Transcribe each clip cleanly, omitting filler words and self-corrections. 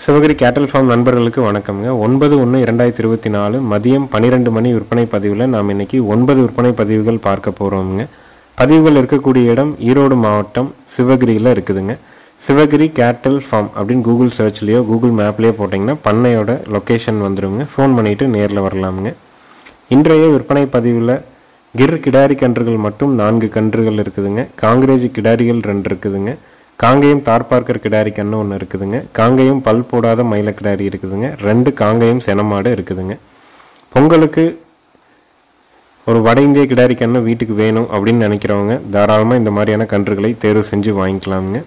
சிவகிரி கேட்டல் ஃபார்ம் நண்பர்களுக்கு வணக்கம்ங்க. 9/1/2024 மதியம் 12 மணி விற்பனை பதிவில் நாம் இன்றைக்கி 9 விற்பனை பதிவுகள் பார்க்க போகிறோமுங்க. பதிவுகள் இருக்கக்கூடிய இடம் ஈரோடு மாவட்டம் சிவகிரியில் இருக்குதுங்க. சிவகிரி கேட்டல் ஃபார்ம் அப்படின்னு கூகுள் சர்ச்லேயோ கூகுள் மேப்லேயோ போட்டிங்கன்னா பண்ணையோட லொக்கேஷன் வந்துடுங்க. ஃபோன் பண்ணிவிட்டு நேரில் வரலாமுங்க. இன்றைய விற்பனை பதிவில் கிர் கிடாரி கன்றுகள் மட்டும் 4 கன்றுகள் இருக்குதுங்க. காங்கிரேஜ் கிடாரிகள் 2 இருக்குதுங்க. காங்கேயம் தார்பார்க்கர் கிடாரி கன்று 1 இருக்குதுங்க. காங்கேயம் பல் போடாத மயில கிடாரி இருக்குதுங்க. 2 காங்கேயம் செனமாடு இருக்குதுங்க. பொங்கலுக்கு ஒரு வட இந்திய கிடாரி கன்று வீட்டுக்கு வேணும் அப்படின்னு நினைக்கிறவங்க தாராளமாக இந்த மாதிரியான கன்றுகளை தேர்வு செஞ்சு வாங்கிக்கலாமுங்க.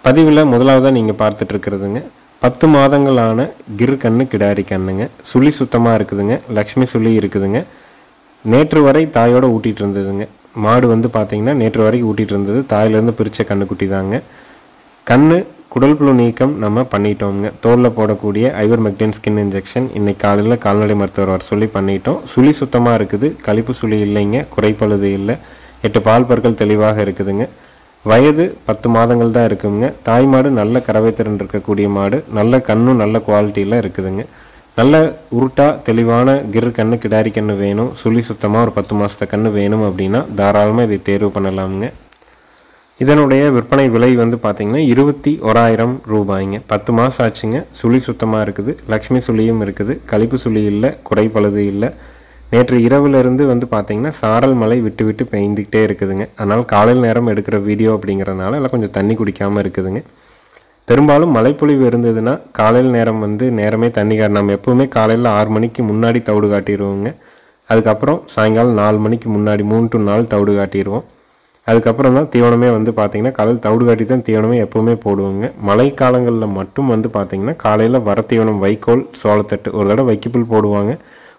பதிவில் முதலாவதாக நீங்கள் பார்த்துட்டு இருக்கிறதுங்க 10 மாதங்களான கிர் கன்று கிடாரி கன்றுங்க. சுழி சுத்தமாக இருக்குதுங்க. லக்ஷ்மி சுழி இருக்குதுங்க. நேற்று வரை தாயோடு ஊட்டிகிட்டு இருந்ததுங்க. மாடு வந்து பார்த்திங்கன்னா நேற்று வரைக்கும் ஊட்டிகிட்டு இருந்தது. தாயிலேருந்து பிரித்த கண்ணுக்குட்டி தாங்க. கண்ணு குடல் புழு நீக்கம் நம்ம பண்ணிட்டோங்க. தோலில் போடக்கூடிய ஐவர்மெக்டின் ஸ்கின் இன்ஜெக்ஷன் இன்றைக்கி காலையில் கால்நடை மருத்துவர் வர சொல்லி பண்ணிட்டோம். சுழி சுத்தமாக இருக்குது. கழிப்பு சுழி இல்லைங்க. குறைப்பழுது இல்லை. 8 பால் பற்கள் தெளிவாக இருக்குதுங்க. வயது 10 மாதங்கள் தான் இருக்குங்க. தாய் மாடு நல்ல கறவைத்திறன் இருக்கக்கூடிய மாடு. நல்ல கண்ணும் நல்ல குவாலிட்டியில் இருக்குதுங்க. நல்ல உருட்டா தெளிவான கிர் கன்று கிடாரி கன்று வேணும், சுழி சுத்தமாக ஒரு 10 மாதத்த கன்று வேணும் அப்படின்னா தாராளமாக இதை தேர்வு பண்ணலாமுங்க. இதனுடைய விற்பனை விலை வந்து பார்த்திங்கன்னா 21,000 ரூபாய்ங்க. 10 மாதம் ஆச்சுங்க. சுழி சுத்தமாக இருக்குது. லக்ஷ்மி சுழியும் இருக்குது. கழிப்பு சுழி இல்லை. குறைப்பழுது இல்லை. நேற்று இரவுலேருந்து வந்து பார்த்திங்கன்னா சாரல் மழை விட்டு விட்டு பெய்ந்துக்கிட்டே இருக்குதுங்க. அதனால் காலையில் நேரம் எடுக்கிற வீடியோ அப்படிங்கிறதுனால எல்லாம் கொஞ்சம் தண்ணி குடிக்காமல் இருக்குதுங்க. பெரும்பாலும் மழைப்பொழிவு இருந்ததுன்னா காலையில் நேரம் வந்து நேரமே தண்ணி நம்ம எப்போவுமே காலையில் 6 மணிக்கு முன்னாடி தவிடு காட்டிடுவோங்க. அதுக்கப்புறம் சாயங்காலம் 4 மணிக்கு முன்னாடி 3 to 4 தவிடு காட்டிடுவோம். அதுக்கப்புறம் தான் தீவனமே வந்து பார்த்திங்கன்னா காலையில் தவிடு காட்டி தான் தீவனமே எப்போவுமே போடுவோங்க. மழை காலங்களில் மட்டும் வந்து பார்த்திங்கன்னா காலையில் வர தீவனம் வைக்கோல் சோளத்தட்டு ஒரு தடவை வைக்கப்புல் போடுவாங்க,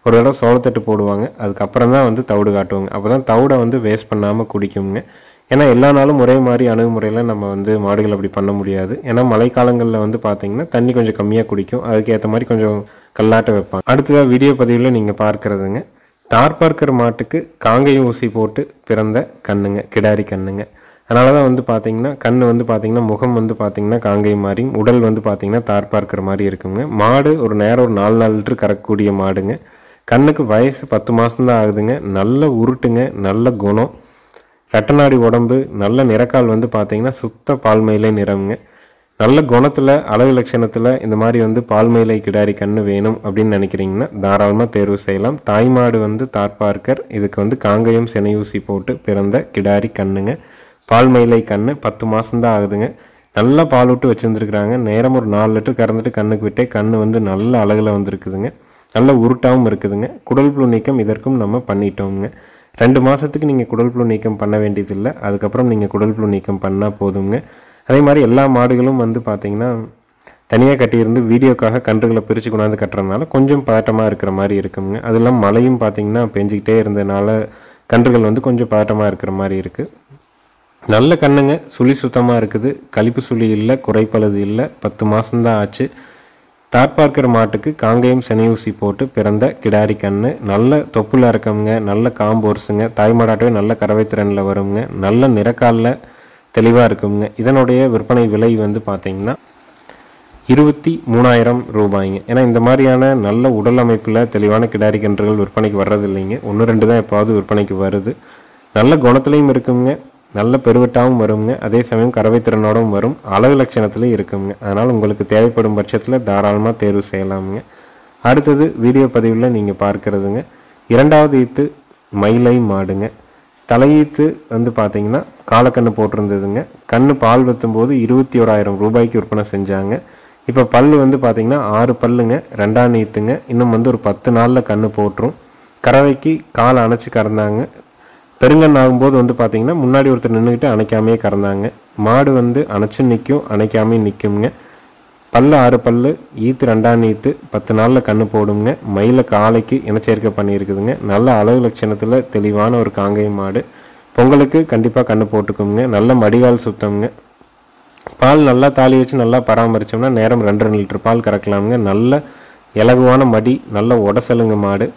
ஒரு தடவை சோளத்தட்டு போடுவாங்க. அதுக்கப்புறம் தான் வந்து தவிடு காட்டுவாங்க. அப்போ தான் தவிடை வந்து வேஸ்ட் பண்ணாமல் குடிக்குங்க. ஏன்னா எல்லா நாளும் ஒரே மாதிரி அணுகுமுறையில் நம்ம வந்து மாடுகள் அப்படி பண்ண முடியாது. ஏன்னா மழைக்காலங்களில் வந்து பார்த்திங்கன்னா தண்ணி கொஞ்சம் கம்மியாக குடிக்கும். அதுக்கேற்ற மாதிரி கொஞ்சம் கல்லாட்ட வைப்பாங்க. அடுத்ததாக வீடியோ பதிவில் நீங்கள் பார்க்குறதுங்க தார்பார்க்கர் மாட்டுக்கு காங்கேயம் ஊசி போட்டு பிறந்த கண்ணுங்க, கிடாரி கண்ணுங்க. அதனால தான் வந்து பார்த்திங்கன்னா கண் வந்து பார்த்திங்கன்னா முகம் வந்து பார்த்திங்கன்னா காங்கேயம் மாதிரியும் உடல் வந்து பார்த்திங்கன்னா தார்பார்க்கர் மாதிரி இருக்குங்க. மாடு ஒரு நேரம் ஒரு 4 லிட்டர் கறக்கக்கூடிய மாடுங்க. கண்ணுக்கு வயசு 10 மாதம்தான் ஆகுதுங்க. நல்ல உருட்டுங்க, நல்ல குணம், ரெட்டநாடி உடம்பு, நல்ல நிறக்கால் வந்து பார்த்திங்கன்னா சுத்த பால்மயிலை நிறம்ங்க. நல்ல குணத்தில் அழகு லட்சணத்தில் இந்த மாதிரி வந்து பால்மயிலை கிடாரி கன்று வேணும் அப்படின்னு நினைக்கிறீங்கன்னா தாராளமாக தேர்வு செய்யலாம். தாய்மாடு வந்து தார்பார்க்கர். இதுக்கு வந்து காங்கேயம் செனையூசி போட்டு பிறந்த கிடாரி கண்ணுங்க. பால்மயிலை கன்று 10 மாதம்தான் ஆகுதுங்க. நல்லா பால் விட்டு வச்சுருந்துருக்குறாங்க. நேரம் ஒரு 4 லிட்டர் கறந்துட்டு கண்ணுக்கு விட்டே கன்று வந்து நல்ல அழகில் வந்துருக்குதுங்க. நல்ல உருட்டாகவும் இருக்குதுங்க. குடல் புழு நீக்கம் இதற்கும் நம்ம பண்ணிட்டோங்க. 2 மாதத்துக்கு நீங்கள் குடல் புழு நீக்கம் பண்ண வேண்டியதில்லை. அதுக்கப்புறம் நீங்கள் குடல் புழு நீக்கம் பண்ணால் போதுங்க. அதே மாதிரி எல்லா மாடுகளும் வந்து பார்த்திங்கன்னா தனியாக கட்டியிருந்து வீடியோக்காக கன்றுகளை பிரித்து கொண்டாந்து கட்டுறதுனால கொஞ்சம் பதட்டமாக இருக்கிற மாதிரி இருக்குங்க. அது இல்லாமல் மழையும் பார்த்திங்கன்னா பெஞ்சிக்கிட்டே இருந்ததுனால கன்றுகள் வந்து கொஞ்சம் பதட்டமாக இருக்கிற மாதிரி இருக்குது. நல்ல கண்ணுங்க. சுழி சுத்தமாக இருக்குது. கழிப்பு சுழி இல்லை. குறைப்பழுது இல்லை. 10 மாதம்தான் ஆச்சு. தார்பார்க்கர் மாட்டுக்கு காங்கேயம் செனையூசி போட்டு பிறந்த கிடாரி கன்று. நல்ல தொப்புல இறக்கமுங்க. நல்ல காம்போர்ஸுங்க. தாய்மாடாட்டவே நல்ல கறவை திறனில் வருங்க. நல்ல நிறக்காலில் தெளிவாக இருக்குங்க. இதனுடைய விற்பனை விலை வந்து பார்த்திங்கன்னா 23,000 ரூபாய்ங்க. ஏன்னா இந்த மாதிரியான நல்ல உடல் அமைப்பில் தெளிவான கிடாரி கன்றுகள் விற்பனைக்கு வர்றது இல்லைங்க. 1-2 தான் எப்பாவது விற்பனைக்கு வருது. நல்ல குணத்துலையும் இருக்குங்க. நல்ல பெருவட்டாகவும் வருங்க. அதே சமயம் கறவை திறனோடும் வரும். அழகு லட்சணத்துலையும் இருக்குங்க. அதனால் உங்களுக்கு தேவைப்படும் பட்சத்தில் தாராளமாக தேர்வு செய்யலாமுங்க. அடுத்தது வீடியோ பதிவில் நீங்கள் பார்க்குறதுங்க 2வது ஈத்து மயிலை மாடுங்க. தலையீத்து வந்து பார்த்திங்கன்னா காலக்கண்ணு போட்டிருந்ததுங்க. கண்ணு பால் வைத்தும்போது 21,000 ரூபாய்க்கு விற்பனை செஞ்சாங்க. இப்போ பல் வந்து பார்த்திங்கன்னா 6 பல்லுங்க. 2ஆம் ஈத்துங்க. இன்னும் வந்து ஒரு 10 நாளில் கண்ணு போட்டுரும். கறவைக்கு காலை அணைச்சி கறந்தாங்க. பெருங்கண் ஆகும்போது வந்து பார்த்திங்கன்னா முன்னாடி ஒருத்தர் நின்றுக்கிட்டு அணைக்காமையே கறந்தாங்க. மாடு வந்து அணைச்சும் நிற்கும், அணைக்காமையும் நிற்குங்க. பல்லு 6 பல்லு. ஈத்து 2ஆம் ஈத்து 10 நாளில் கன்று போடுங்க. மயில காலைக்கு இனச்சேர்க்கை பண்ணியிருக்குதுங்க. நல்ல அழகு லட்சணத்தில் தெளிவான ஒரு காங்கேயம் மாடு. பொங்கலுக்கு கண்டிப்பாக கன்று போட்டுக்குங்க. நல்ல மடிகால் சுத்தம்ங்க. பால் நல்லா தாலி வச்சு நல்லா பராமரித்தோம்னா நேரம் 2 லிட்டர் பால் கறக்கலாமுங்க. நல்ல இலகுவான மடி, நல்ல உடசலுங்க மாடு.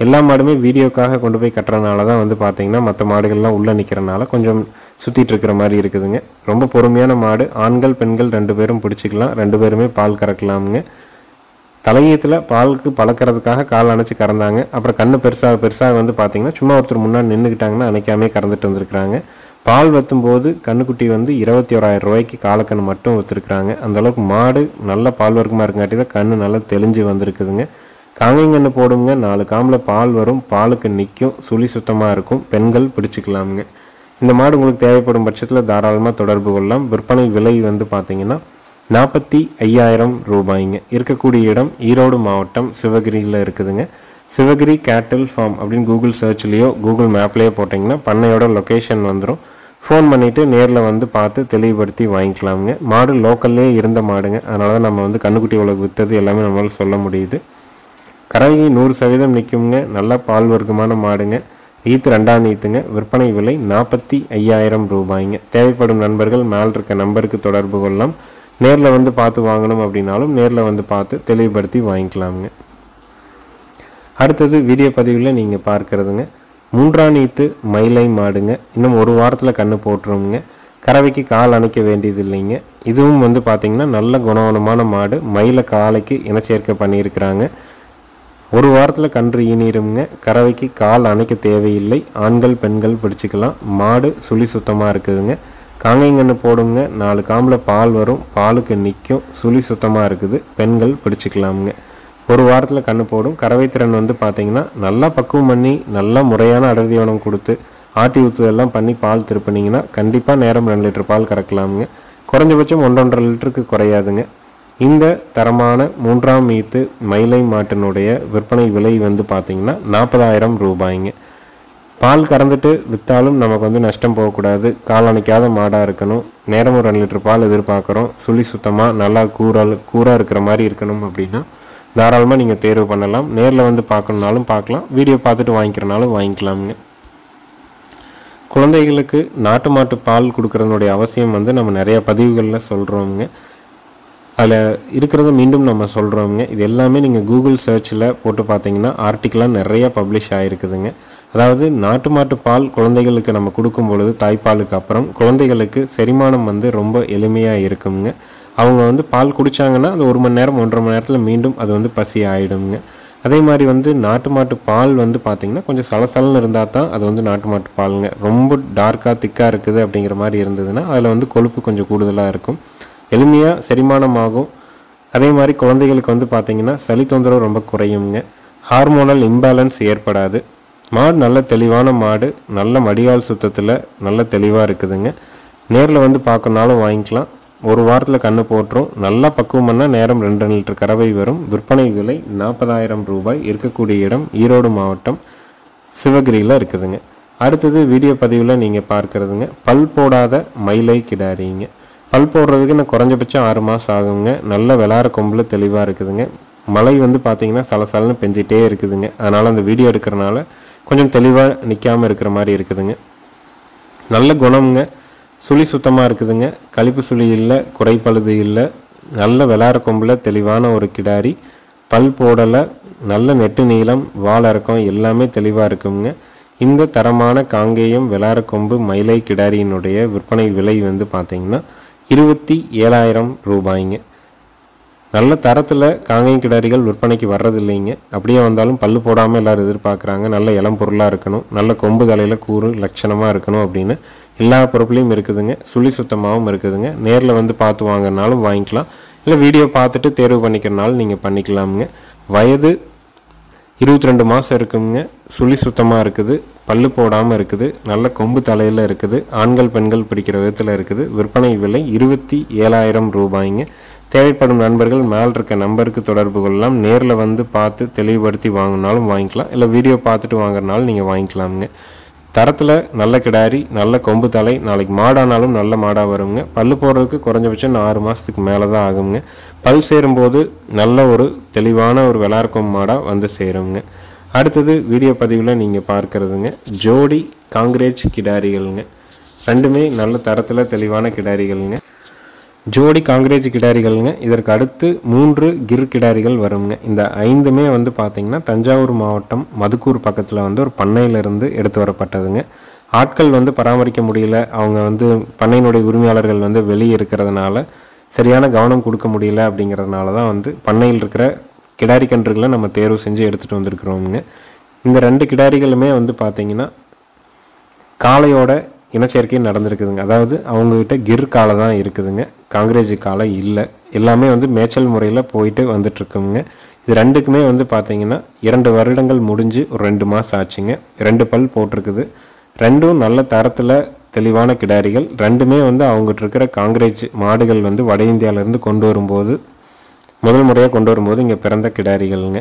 எல்லா மாடுமே வீடியோக்காக கொண்டு போய் கட்டுறதுனால தான் வந்து பார்த்தீங்கன்னா மற்ற மாடுகள்லாம் உள்ளே நிற்கிறனால கொஞ்சம் சுற்றிட்டு இருக்கிற மாதிரி இருக்குதுங்க. ரொம்ப பொறுமையான மாடு. ஆண்கள் பெண்கள் 2 பேரும் பிடிச்சிக்கலாம், 2 பேருமே பால் கறக்கலாமுங்க. தலையீத்தில் பாலுக்கு பழக்கிறதுக்காக கால் அணைச்சி கறந்தாங்க. அப்புறம் கண்ணு பெருசாக வந்து பார்த்தீங்கன்னா சும்மா ஒருத்தர் முன்னாடி நின்றுக்கிட்டாங்கன்னா அணைக்காமே கறந்துட்டு வந்திருக்கிறாங்க. பால் வற்றும்போது கண்ணுக்குட்டி வந்து 21,000 ரூபாய்க்கு காலக்கண்ணு மட்டும் விற்றுருக்குறாங்க. அந்தளவுக்கு மாடு நல்ல பால் வர்க்கமாக இருக்குங்காட்டி தான் கண்ணு நல்லா தெளிஞ்சு வந்திருக்குதுங்க. காங்கைங்கன்று போடுங்க, 4 காம்பில் பால் வரும், பாலுக்கு நிற்கும், சுழி சுத்தமாக இருக்கும், பெண்கள் பிடிச்சிக்கலாமுங்க. இந்த மாடு உங்களுக்கு தேவைப்படும் பட்சத்தில் தாராளமாக தொடர்பு கொள்ளலாம். விற்பனை விலை வந்து பார்த்தீங்கன்னா 45,000 ரூபாய்ங்க. இருக்கக்கூடிய இடம் ஈரோடு மாவட்டம் சிவகிரியில் இருக்குதுங்க. சிவகிரி கேட்டில் ஃபார்ம் அப்படின்னு கூகுள் சர்ச்லேயோ கூகுள் மேப்லேயோ போட்டிங்கன்னா பண்ணையோட லொக்கேஷன் வந்துடும். ஃபோன் பண்ணிவிட்டு நேரில் வந்து பார்த்து தெளிவுபடுத்தி வாங்கிக்கலாமுங்க. மாடு லோக்கல்லே இருந்த மாடுங்க, அதனால தான் நம்ம வந்து கண்ணுக்குட்டி உலக விற்றது எல்லாமே நம்மளால் சொல்ல முடியுது. கறவை 100% நிற்குங்க. நல்ல பால் வர்க்கமான மாடுங்க. ஈத்து 2ஆம் ஈத்துங்க. விற்பனை விலை 45,000 ரூபாய்ங்க. தேவைப்படும் நண்பர்கள் மேல் இருக்க நம்பருக்கு தொடர்பு கொள்ளலாம். நேரில் வந்து பார்த்து வாங்கணும் அப்படின்னாலும் நேரில் வந்து பார்த்து தெளிவுபடுத்தி வாங்கிக்கலாமுங்க. அடுத்தது வீடியோ பதிவில் நீங்கள் பார்க்குறதுங்க 3ஆம் ஈத்து மயிலை மாடுங்க. இன்னும் 1 வாரத்தில் கன்று போட்டுருவோங்க. கறவைக்கு கால் அணைக்க வேண்டியது இல்லைங்க. இதுவும் வந்து பார்த்திங்கன்னா நல்ல குணவனமான மாடு. மயிலை காலைக்கு இனச்சேர்க்கை பண்ணியிருக்கிறாங்க. 1 வாரத்தில் கன்று ஈனிருங்க. கறவைக்கு கால் அணைக்க தேவையில்லை. ஆண்கள் பெண்கள் பிடிச்சிக்கலாம். மாடு சுழி சுத்தமாக இருக்குதுங்க. காங்கைங்கன்று போடுங்க, 4 காம்பில் பால் வரும், பாலுக்கு நிற்கும், சுழி சுத்தமாக இருக்குது, பெண்கள் பிடிச்சிக்கலாமுங்க. 1 வாரத்தில் கன்று போடும். கறவை திறன் வந்து பார்த்திங்கன்னா நல்லா பக்குவம் பண்ணி நல்லா முறையான அடர்த்தியானம் கொடுத்து ஆட்டி ஊற்றுதெல்லாம் பண்ணி பால் திருப்பினீங்கன்னா கண்டிப்பாக நேரம் 2 லிட்டர் பால் கறக்கலாமுங்க. குறைஞ்சபட்சம் 1.5 லிட்டருக்கு குறையாதுங்க. இந்த தரமான 3ஆம் ஈத்து மயிலை மாட்டினுடைய விற்பனை விலை வந்து பார்த்திங்கன்னா 40,000 ரூபாய்ங்க. பால் கறந்துட்டு விற்றாலும் நமக்கு வந்து நஷ்டம் போகக்கூடாது. கால் அணைக்காத மாடாக இருக்கணும். நேரம் 2 லிட்டர் பால் எதிர்பார்க்குறோம். சுழி சுத்தமாக நல்லா கூராக இருக்கிற மாதிரி இருக்கணும் அப்படின்னா தாராளமாக நீங்கள் தேர்வு பண்ணலாம். நேரில் வந்து பார்க்கணுன்னாலும் பார்க்கலாம், வீடியோ பார்த்துட்டு வாங்கிக்கிறனாலும் வாங்கிக்கலாமுங்க. குழந்தைகளுக்கு நாட்டு மாட்டு பால் கொடுக்குறதுனுடைய அவசியம் வந்து நம்ம நிறைய பதிவுகளில் சொல்கிறோமுங்க. அதில் இருக்கிறத மீண்டும் நம்ம சொல்கிறோமுங்க. இது எல்லாமே நீங்கள் கூகுள் சர்ச்சில் போட்டு பார்த்தீங்கன்னா ஆர்டிக்கலாக நிறைய பப்ளிஷ் ஆகிருக்குதுங்க. அதாவது நாட்டு மாட்டு பால் குழந்தைகளுக்கு நம்ம கொடுக்கும் பொழுது தாய்ப்பாலுக்கு அப்புறம் குழந்தைகளுக்கு செரிமானம் வந்து ரொம்ப எளிமையாக இருக்குங்க. அவங்க வந்து பால் குடித்தாங்கன்னா அது 1 மணி நேரம் 1.5 மணி நேரத்தில் மீண்டும் அது வந்து பசி ஆகிடுங்க. அதே மாதிரி வந்து நாட்டு மாட்டு பால் வந்து பார்த்திங்கன்னா கொஞ்சம் சலசலன்னு இருந்தால் தான் அது வந்து நாட்டு மாட்டு பாலுங்க. ரொம்ப டார்க்காக திக்காக இருக்குது அப்படிங்கிற மாதிரி இருந்ததுன்னா அதில் வந்து கொழுப்பு கொஞ்சம் கூடுதலாக இருக்கும். எளிமையாக செரிமானமாகும். அதே மாதிரி குழந்தைகளுக்கு வந்து பார்த்திங்கன்னா சளி தொந்தரவு ரொம்ப குறையுங்க. ஹார்மோனல் இம்பேலன்ஸ் ஏற்படாது. மாடு நல்ல தெளிவான மாடு. நல்ல மடிகால் சுத்தத்தில் நல்ல தெளிவாக இருக்குதுங்க. நேரில் வந்து பார்க்கணுனாலும் வாங்கிக்கலாம். 1 வாரத்தில் கன்று போட்டுரும். நல்லா பக்குவம் பண்ணால் நேரம் 2 லிட்டர் கறவை வரும். விற்பனை விலை 40,000 ரூபாய். இருக்கக்கூடிய இடம் ஈரோடு மாவட்டம் சிவகிரியில் இருக்குதுங்க. அடுத்தது வீடியோ பதிவில் நீங்கள் பார்க்குறதுங்க பல் போடாத மயிலை கிடாரிங்க. பல் போடுறதுக்கு இன்னும் குறைஞ்சபட்சம் 6 மாதம் ஆகுங்க. நல்ல விளாட கொம்பில் தெளிவாக இருக்குதுங்க. மழை வந்து பார்த்திங்கன்னா சலசலன்னு பெஞ்சிட்டே இருக்குதுங்க. அதனால் அந்த வீடியோ எடுக்கிறனால கொஞ்சம் தெளிவாக நிற்காமல் இருக்கிற மாதிரி இருக்குதுங்க. நல்ல குணம்ங்க. சுழி சுத்தமாக இருக்குதுங்க. கழிப்பு சுழி இல்லை, குறைப்பழுது இல்லை. நல்ல விளாட கொம்பில் தெளிவான ஒரு கிடாரி. பல் போடலை, நல்ல நெட்டு நீளம், வால் இறக்கம் எல்லாமே தெளிவாக இருக்குங்க. இந்த தரமான காங்கேயம் விளாட கொம்பு மயிலை கிடாரியினுடைய விற்பனை விலை வந்து பார்த்திங்கன்னா 27,000 ரூபாய்ங்க. நல்ல தரத்தில் காங்கேயம் கிடாரிகள் விற்பனைக்கு வர்றதில்லைங்க. அப்படியே வந்தாலும் பல்லு போடாமல் எல்லோரும் எதிர்பார்க்குறாங்க. நல்ல இளம் பொருளாக இருக்கணும், நல்ல கொம்பு தலையில் கூறு லட்சணமாக இருக்கணும் அப்படின்னு எல்லா பொருட்களையும் இருக்குதுங்க. சுழி சுத்தமாகவும் இருக்குதுங்க. நேரில் வந்து பார்த்து வாங்கினாலும் வாங்கிக்கலாம், இல்லை வீடியோ பார்த்துட்டு தேர்வு பண்ணிக்கிறனாலும் நீங்கள் பண்ணிக்கலாமுங்க. வயது 22 மாதம் இருக்குங்க. சுழி சுத்தமாக இருக்குது, பல்லு போடாமல் இருக்குது, நல்ல கொம்பு தலையில் இருக்குது, ஆண்கள் பெண்கள் பிடிக்கிற விதத்தில் இருக்குது. விற்பனை விலை 27,000 ரூபாய்ங்க. தேவைப்படும் நண்பர்கள் மேல் இருக்க நம்பருக்கு தொடர்பு கொள்ளலாம். நேரில் வந்து பார்த்து தெளிவுபடுத்தி வாங்கினாலும் வாங்கிக்கலாம், இல்லை வீடியோ பார்த்துட்டு வாங்குறனாலும் நீங்கள் வாங்கிக்கலாமுங்க. தரத்தில் நல்ல கிடாரி, நல்ல கொம்பு தலை. நாளைக்கு மாடானாலும் நல்ல மாடாக வருங்க. பல்லு போடுறதுக்கு குறைஞ்சபட்சம் 6 மாதத்துக்கு மேலே தான் ஆகுங்க. பல் சேரும்போது நல்ல ஒரு தெளிவான ஒரு விளார்க்கும் மாடாக வந்து சேருங்க. அடுத்தது வீடியோ பதிவில் நீங்கள் பார்க்குறதுங்க ஜோடி காங்கிரேஜ் கிடாரிகளுங்க. ரெண்டுமே நல்ல தரத்தில் தெளிவான கிடாரிகளுங்க. ஜோடி காங்கிரேஜ் கிடாரிகள்ங்க. இதற்கு அடுத்து 3 கிர் கிடாரிகள் வருங்க. இந்த 5மே வந்து பார்த்திங்கன்னா தஞ்சாவூர் மாவட்டம் மதுக்கூர் பக்கத்தில் வந்து ஒரு பண்ணையிலிருந்து எடுத்து வரப்பட்டதுங்க. ஆட்கள் வந்து பராமரிக்க முடியல, அவங்க வந்து பண்ணையினுடைய உரிமையாளர்கள் வந்து வெளியே இருக்கிறதுனால சரியான கவனம் கொடுக்க முடியல. அப்படிங்கிறதுனால தான் வந்து பண்ணையில் இருக்கிற கிடாரி கன்றுகளை நம்ம தேர்வு செஞ்சு எடுத்துகிட்டு வந்திருக்கிறோமுங்க. இந்த 2 கிடாரிகளுமே வந்து பார்த்திங்கன்னா காளையோட இனச்சேர்க்கை நடந்திருக்குதுங்க. அதாவது அவங்கக்கிட்ட கிர் காளை தான் இருக்குதுங்க, காங்கிரேஜ் காளை இல்லை. எல்லாமே வந்து மேய்ச்சல் முறையில் போயிட்டு வந்துட்டுருக்குங்க. இது 2க்குமே வந்து பார்த்திங்கன்னா 2 வருடங்கள் முடிஞ்சு ஒரு 2 மாதம் ஆச்சுங்க. 2 பல் போட்டிருக்குது. 2ம் நல்ல தரத்தில் தெளிவான கிடாரிகள். 2மே வந்து அவங்ககிட்ட இருக்கிற காங்கிரேஜ் மாடுகள் வந்து வட இந்தியாவிலேருந்து கொண்டு வரும்போது முதல் முறையாக கொண்டு வரும்போது இங்கே பிறந்த கிடாரிகள்ங்க.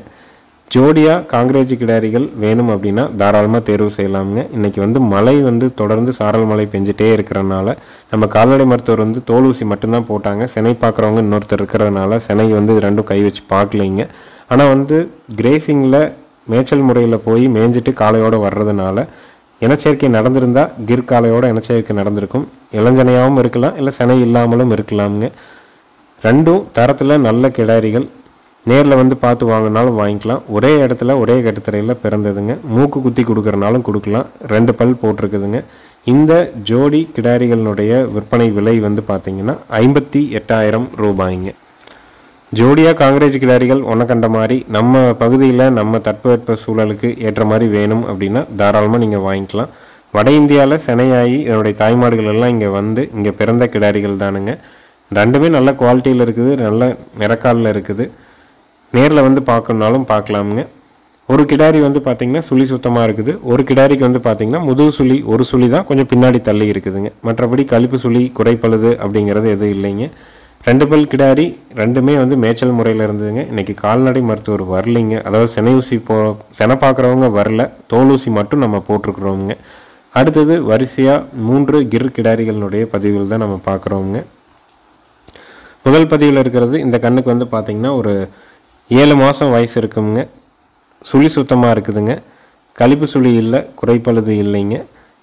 ஜோடியாக காங்கிரேஜ் கிடாரிகள் வேணும் அப்படின்னா தாராளமாக தேர்வு செய்யலாமுங்க. இன்றைக்கி வந்து மழை வந்து தொடர்ந்து சாரல் மழை பெஞ்சிட்டே இருக்கிறனால நம்ம கால்நடை மருத்துவர் வந்து தோல் ஊசி மட்டும்தான் போட்டாங்க. சினை பார்க்குறவங்க இன்னொருத்தர் இருக்கிறதுனால சினை வந்து 2ம் கை வச்சு பார்க்கலைங்க. ஆனால் வந்து கிரேசிங்கில் மேய்ச்சல் முறையில் போய் மேய்ஞ்சிட்டு காளையோடு வர்றதுனால இனச்சேர்க்கை நடந்திருந்தால் கிர் காளையோட இனச்சேர்க்கை நடந்திருக்கும். இளஞ்சனையாகவும் இருக்கலாம், இல்லை சினை இல்லாமலும் இருக்கலாமுங்க. 2ம் தரத்தில் நல்ல கிடாரிகள். நேரில் வந்து பார்த்து வாங்கினாலும் வாங்கிக்கலாம். ஒரே இடத்துல ஒரே கட்டுத்தரையில் பிறந்ததுங்க. மூக்கு குத்தி கொடுக்குறனாலும் கொடுக்கலாம். 2 பல் போட்டிருக்குதுங்க. இந்த ஜோடி கிடாரிகளினுடைய விற்பனை விலை வந்து பார்த்திங்கன்னா 58,000 ரூபாய்ங்க. ஜோடியாக காங்கிரேஜ் கிடாரிகள் ஒன்றை கண்ட மாதிரி நம்ம பகுதியில் நம்ம தட்பவெட்ப சூழலுக்கு ஏற்ற மாதிரி வேணும் அப்படின்னா தாராளமாக நீங்கள் வாங்கிக்கலாம். வட இந்தியாவில் சினையாகி இதனுடைய தாய்மாடுகள் எல்லாம் இங்கே வந்து இங்கே பிறந்த கிடாரிகள் தானுங்க. 2மே நல்ல குவாலிட்டியில் இருக்குது, நல்ல நிறக்காலில் இருக்குது. நேரில் வந்து பார்க்கணுன்னாலும் பார்க்கலாமுங்க. ஒரு கிடாரி வந்து பார்த்திங்கன்னா சுழி சுத்தமாக இருக்குது. ஒரு கிடாரிக்கு வந்து பார்த்திங்கன்னா முதுகு சுழி ஒரு சுழி தான் கொஞ்சம் பின்னாடி தள்ளி இருக்குதுங்க. மற்றபடி கழிப்பு சுழி குறைப்பழுது அப்படிங்கிறது எதுவும் இல்லைங்க. 2 பல் கிடாரி 2மே வந்து மேய்ச்சல் முறையில் இருந்ததுங்க. இன்றைக்கி கால்நடை மருத்துவர் வரலைங்க. அதாவது சினை ஊசி சினை பார்க்குறவங்க வரல, தோல் ஊசி மட்டும் நம்ம போட்டிருக்கிறோமுங்க. அடுத்தது வரிசையாக 3 கிர் கிடாரிகளினுடைய பதிவுகள் தான் நம்ம பார்க்குறோமுங்க. முதல் பதிவில் இருக்கிறது இந்த கண்ணுக்கு வந்து பார்த்திங்கன்னா ஒரு 7 மாதம் வயசு இருக்குங்க. சுழி சுத்தமாக இருக்குதுங்க. கழிப்பு சுழி இல்லை, குறைப்பழுது இல்லைங்க.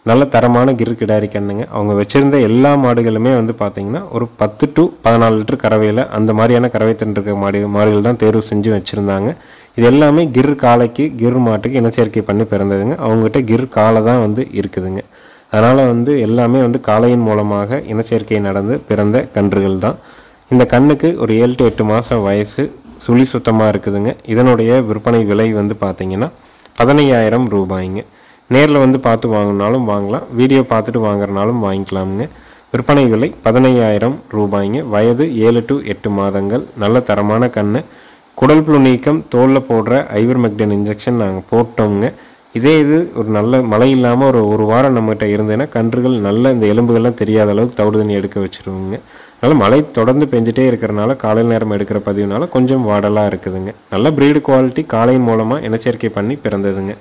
நல்ல தரமான கிர் கிடாரி கண்ணுங்க. அவங்க வச்சுருந்த எல்லா மாடுகளுமே வந்து பார்த்திங்கன்னா ஒரு 10 to 14 லிட்டர் கறவையில் அந்த மாதிரியான கறவை தின்றிருக்க மாடுகள் தான் தேர்வு செஞ்சு வச்சுருந்தாங்க. இது எல்லாமே கிர் காளைக்கு கிர் மாட்டுக்கு இனச்சேர்க்கை பண்ணி பிறந்ததுங்க. அவங்ககிட்ட கிர் காளை தான் வந்து இருக்குதுங்க. அதனால் வந்து எல்லாமே வந்து காளையின் மூலமாக இனச்சேர்க்கை நடந்து பிறந்த கன்றுகள் தான். இந்த கண்ணுக்கு ஒரு 7 to 8 மாதம் வயசு, சுழி சுத்தமாக இருக்குதுங்க. இதனுடைய விற்பனை விலை வந்து பார்த்திங்கன்னா 15,000 ரூபாய்ங்க. நேரில் வந்து பார்த்து வாங்கினாலும் வாங்கலாம், வீடியோ பார்த்துட்டு வாங்குறனாலும் வாங்கிக்கலாமுங்க. விற்பனை விலை 15,000 ரூபாய்ங்க. வயது 7 to 8 மாதங்கள். நல்ல தரமான கன்று. குடல் புழு நீக்கம், தோலில் போடுற ஐவர்மெக்டின் இன்ஜெக்ஷன் நாங்கள் போட்டோங்க. இது ஒரு நல்ல மழை இல்லாமல் ஒரு வாரம் நம்மகிட்ட இருந்ததுன்னா கன்றுகள் நல்ல இந்த எலும்புகள்லாம் தெரியாத அளவுக்கு தவிடு தண்ணி எடுக்க வச்சுருவோங்க. அதனால் மழை தொடர்ந்து பெஞ்சிட்டே இருக்கிறனால காலையில் நேரம் எடுக்கிற பதிவுனால கொஞ்சம் வாடலாக இருக்குதுங்க. நல்ல ப்ரீடு குவாலிட்டி காளையின் மூலமாக இனச்சேர்க்கை பண்ணி பிறந்ததுங்க.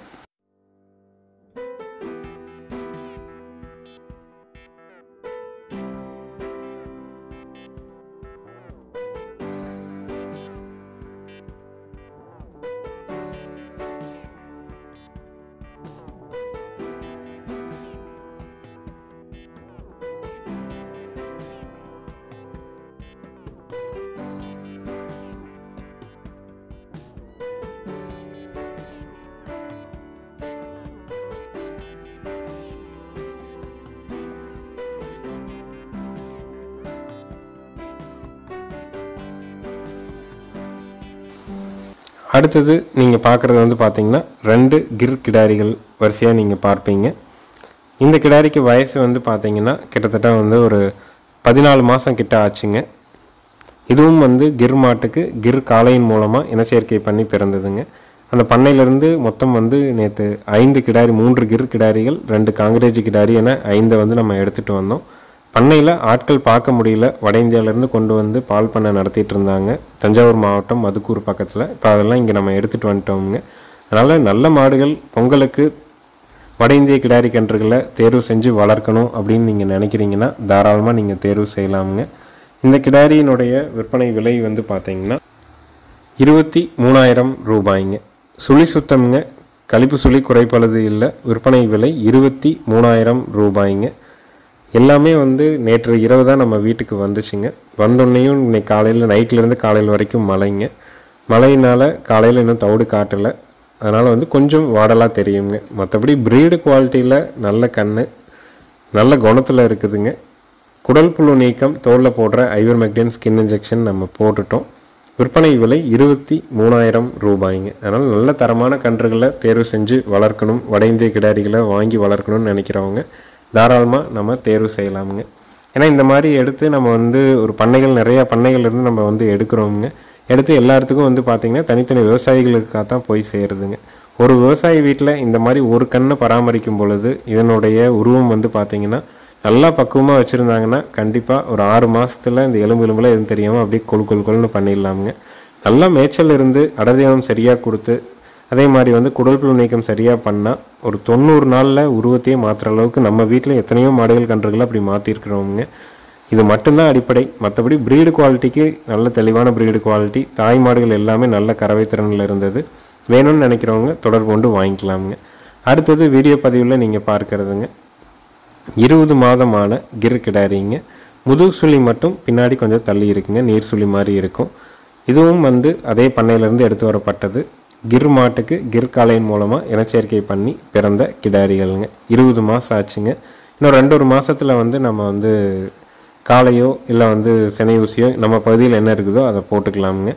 அடுத்தது நீங்கள் பார்க்குறது வந்து பார்த்திங்கன்னா 2 கிர் கிடாரிகள் வரிசையாக நீங்கள் பார்ப்பீங்க. இந்த கிடாரிக்கு வயசு வந்து பார்த்திங்கன்னா கிட்டத்தட்ட வந்து ஒரு 14 மாதம் கிட்ட ஆச்சுங்க. இதுவும் வந்து கிர் மாட்டுக்கு கிர் காளையின் மூலமாக இனச்சேர்க்கை பண்ணி பிறந்ததுங்க. அந்த பண்ணையிலேருந்து மொத்தம் வந்து நேற்று 5 கிடாரி, 3 கிர் கிடாரிகள், 2 காங்கிரேஜ் கிடாரி என 5 வந்து நம்ம எடுத்துகிட்டு வந்தோம். பண்ணையில் ஆட்கள் பார்க்க முடியல, வட இந்தியாவிலேருந்து கொண்டு வந்து பால் பண்ணை நடத்திட்டு இருந்தாங்க, தஞ்சாவூர் மாவட்டம் மதுக்கூர் பக்கத்தில். இப்போ அதெல்லாம் இங்கே நம்ம எடுத்துகிட்டு வந்துட்டோமுங்க. அதனால் நல்ல மாடுகள் பொங்கலுக்கு வட இந்திய கிடாரி கன்றுகளை தேர்வு செஞ்சு வளர்க்கணும் அப்படின்னு நீங்கள் நினைக்கிறீங்கன்னா தாராளமாக நீங்கள் தேர்வு செய்யலாமுங்க. இந்த கிடாரியினுடைய விற்பனை விலை வந்து பார்த்தீங்கன்னா 23,000 ரூபாய்ங்க. சுழி சுத்தம்ங்க, கழிப்பு சுழி குறைப்பழுது இல்லை. விற்பனை விலை 23,000 ரூபாய்ங்க. எல்லாமே வந்து நேற்று இரவு தான் நம்ம வீட்டுக்கு வந்துச்சுங்க. வந்தோடனேயும் இன்னைக்கு காலையில் நைட்லேருந்து காலையில் வரைக்கும் மழைங்க. மழையினால் காலையில் இன்னும் தவிடு காட்டலை. அதனால் வந்து கொஞ்சம் வாடலாக தெரியுங்க. மற்றபடி ப்ரீடு குவாலிட்டியில் நல்ல கன்று, நல்ல குணத்தில் இருக்குதுங்க. குடல் புழு நீக்கம் தோலில் போடுற ஐவர்மெக்டின் ஸ்கின் இன்ஜெக்ஷன் நம்ம போட்டுட்டோம். விற்பனை விலை 23,000 ரூபாய்ங்க. அதனால் நல்ல தரமான கன்றுகளை தேர்வு செஞ்சு வளர்க்கணும், வட இந்திய கிடாரிகளை வாங்கி வளர்க்கணும்னு நினைக்கிறவங்க தாராளமாக நம்ம தேர்வு செய்யலாமுங்க. ஏன்னா இந்த மாதிரி எடுத்து நம்ம வந்து ஒரு பண்ணைகள், நிறையா பண்ணைகள் இருந்து நம்ம வந்து எடுக்கிறோமுங்க. எடுத்து எல்லா இடத்துக்கும் வந்து பார்த்திங்கன்னா தனித்தனி விவசாயிகளுக்காக தான் போய் சேருதுங்க. ஒரு விவசாயி வீட்டில் இந்த மாதிரி ஒரு கண்ணை பராமரிக்கும் பொழுது இதனுடைய உருவம் வந்து பார்த்திங்கன்னா நல்லா பக்குவமாக வச்சுருந்தாங்கன்னா கண்டிப்பாக ஒரு 6 மாதத்தில் இந்த எலும்புல எதுவும் தெரியாமல் அப்படியே கொழுன்னு பண்ணிடலாமுங்க. நல்லா மேய்ச்சல் இருந்து அடர்த்தியானம் சரியாக கொடுத்து அதே மாதிரி வந்து குடல் புழு நீக்கம் சரியாக பண்ணால் ஒரு 90 நாளில் உருவத்தையே மாற்றுற அளவுக்கு நம்ம வீட்டில் எத்தனையோ மாடுகள் கன்றுகள் அப்படி மாற்றிருக்கிறோமுங்க. இது மட்டும்தான் அடிப்படை. மற்றபடி ப்ரீடு குவாலிட்டிக்கு நல்ல தெளிவான ப்ரீடு குவாலிட்டி, தாய் மாடுகள் எல்லாமே நல்ல கறவை திறனில் இருந்தது. வேணும்னு நினைக்கிறவங்க தொடர்பு கொண்டு வாங்கிக்கலாமுங்க. அடுத்தது வீடியோ பதிவில் நீங்கள் பார்க்குறதுங்க 20 மாதமான கிர் கிடாரிங்க. முதுகு சுழி மட்டும் பின்னாடி கொஞ்சம் தள்ளி இருக்குங்க, நீர் சுழி மாதிரி இருக்கும். இதுவும் வந்து அதே பண்ணையிலேருந்து எடுத்து வரப்பட்டது. கிர் மாட்டுக்கு கிர் காளையின் மூலமாக இனச்சேர்க்கை பண்ணி பிறந்த கிடாரிகள்ங்க. 20 மாதம் ஆச்சுங்க. இன்னும் 2-1 மாதத்தில் வந்து நம்ம வந்து காளையோ இல்லை வந்து சினை ஊசியோ நம்ம பகுதியில் என்ன இருக்குதோ அதை போட்டுக்கலாமுங்க.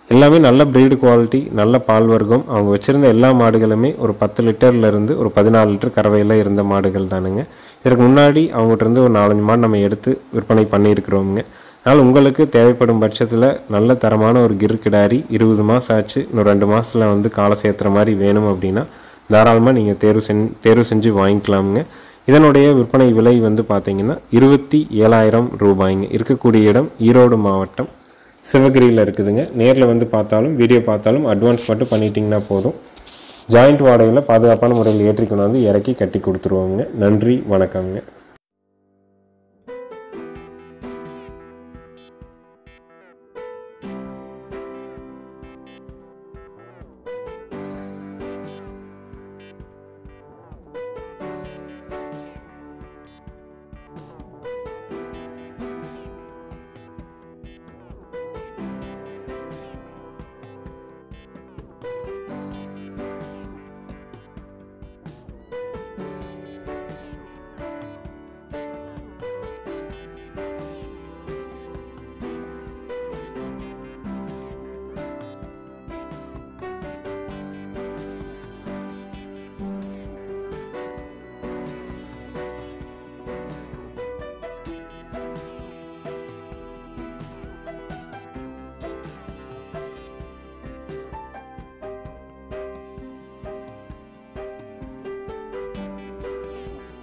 எல்லாமே நல்ல ப்ரீடு குவாலிட்டி, நல்ல பால் வர்க்கம். அவங்க வச்சுருந்த எல்லா மாடுகளுமே ஒரு 10 லிட்டர்லேருந்து ஒரு 14 லிட்டர் கறவையில் இருந்த மாடுகள் தானுங்க. இதற்கு முன்னாடி அவங்ககிட்ட ஒரு 4-5 மாடு நம்ம எடுத்து விற்பனை பண்ணியிருக்கிறோமுங்க. அதனால் உங்களுக்கு தேவைப்படும் பட்சத்தில் நல்ல தரமான ஒரு கிர் கிடாரி 20 மாதம் ஆச்சு, இன்னும் 2 மாதத்தில் வந்து காலை சேர்த்துற மாதிரி வேணும் அப்படின்னா தாராளமாக நீங்கள் தேர்வு செஞ்சு வாங்கிக்கலாமுங்க. இதனுடைய விற்பனை விலை வந்து பார்த்திங்கன்னா 27,000 ரூபாய்ங்க. இருக்கக்கூடிய இடம் ஈரோடு மாவட்டம், சிவகிரியில் இருக்குதுங்க. நேரில் வந்து பார்த்தாலும் வீடியோ பார்த்தாலும் அட்வான்ஸ் மட்டும் பண்ணிட்டீங்கன்னா போதும். ஜாயிண்ட் வாடகையில் பாதுகாப்பான முறையில் ஏற்றிக்கொண்டு வந்து இறக்கி கட்டி கொடுத்துருவாங்க. நன்றி, வணக்கங்க.